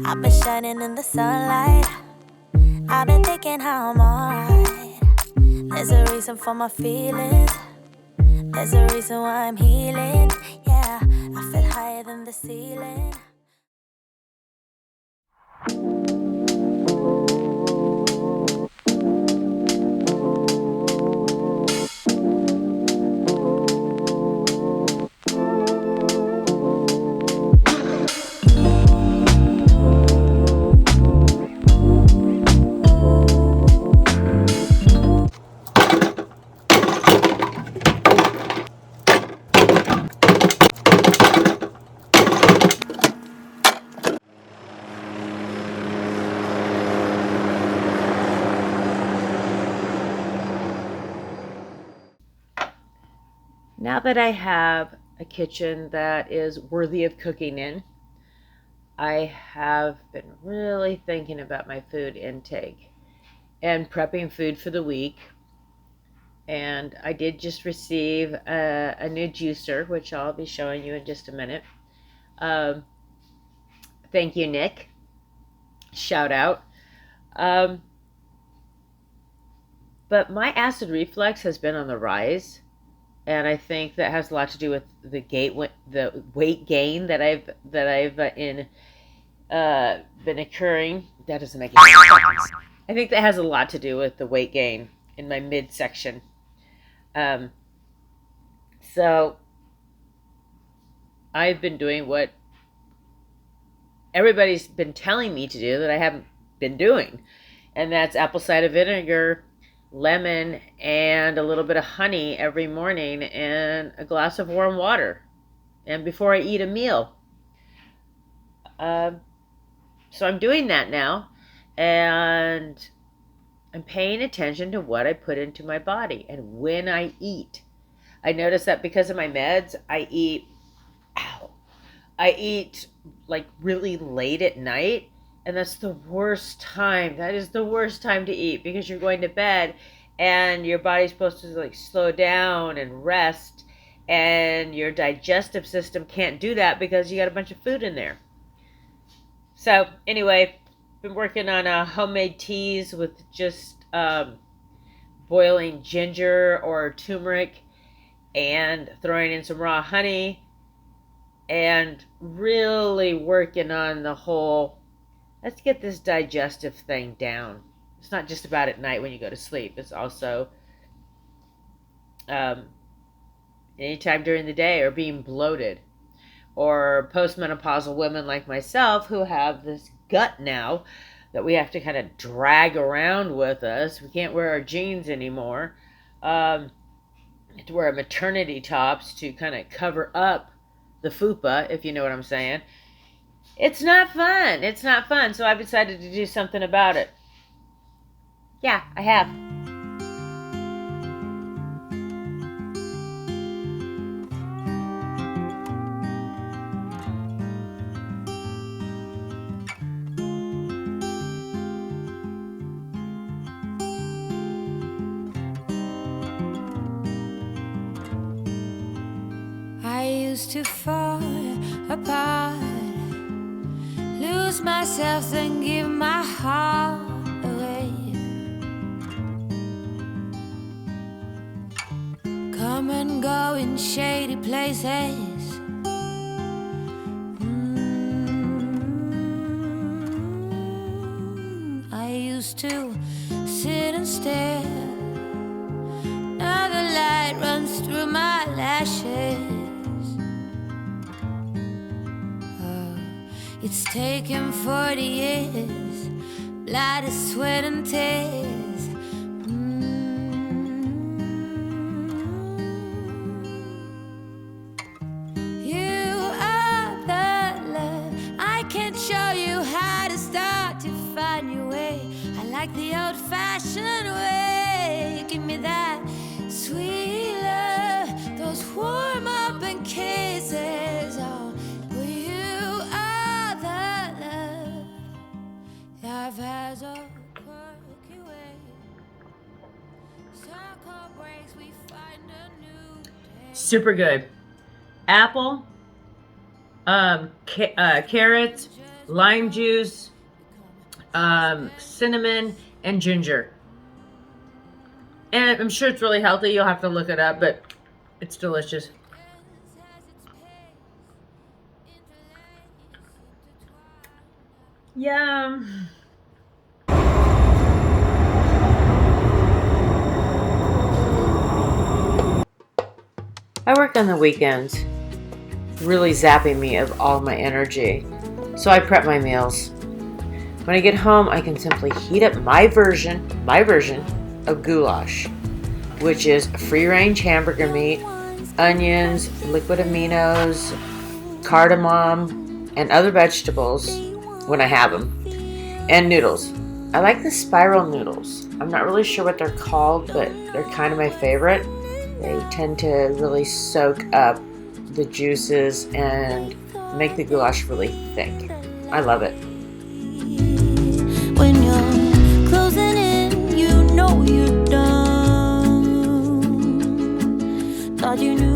I've been shining in the sunlight. I've been thinking how I'm alright. There's a reason for my feelings. There's a reason why I'm healing. Yeah, I feel higher than the ceiling. Now that I have a kitchen that is worthy of cooking in, I have been really thinking about my food intake and prepping food for the week. And I did just receive a new juicer, which I'll be showing you in just a minute. Thank you, Nick. Shout out. But my acid reflux has been on the rise. And I think that has a lot to do with the weight gain that I've been occurring. That doesn't make any sense. I think that has a lot to do with the weight gain in my midsection. So I've been doing what everybody's been telling me to do that I haven't been doing, and that's apple cider vinegar, lemon, and a little bit of honey every morning and a glass of warm water and before I eat a meal. So I'm doing that now, and I'm paying attention to what I put into my body and when I eat. I notice that because of my meds, I eat like really late at night, and that's the worst time. That is the worst time to eat because you're going to bed and your body's supposed to like slow down and rest, and your digestive system can't do that because you got a bunch of food in there. So anyway, been working on homemade teas with just boiling ginger or turmeric and throwing in some raw honey, and really working on the whole, let's get this digestive thing down. It's not just about at night when you go to sleep. It's also anytime during the day, or being bloated, or postmenopausal women like myself who have this gut now that we have to kind of drag around with us. We can't wear our jeans anymore. We have to wear maternity tops to kind of cover up the fupa, if you know what I'm saying. It's not fun. It's not fun. So I've decided to do something about it. Yeah, I have. I used to fall apart, lose myself, then give my heart away. Come and go in shady places. I used to sit and stare. Now the light runs through my lashes. It's taken 40 years, blood, sweat, and tears. You are the love. I can't show you how to start to find your way. I like the old-fashioned way. Give me that sweet love, those warm-up kisses. Oh, life has a quirky way. Circle breaks, we find a new day. Super good. Apple, carrots, lime juice, cinnamon, and ginger. And I'm sure it's really healthy. You'll have to look it up, but it's delicious. Yum. I work on the weekends, really zapping me of all my energy. So I prep my meals. When I get home, I can simply heat up my version of goulash, which is free-range hamburger meat, onions, liquid aminos, cardamom, and other vegetables when I have them, and noodles. I like the spiral noodles. I'm not really sure what they're called, but they're kind of my favorite. They tend to really soak up the juices and make the goulash really thick. I love it. When you're closing in, you know you're done. Thought you knew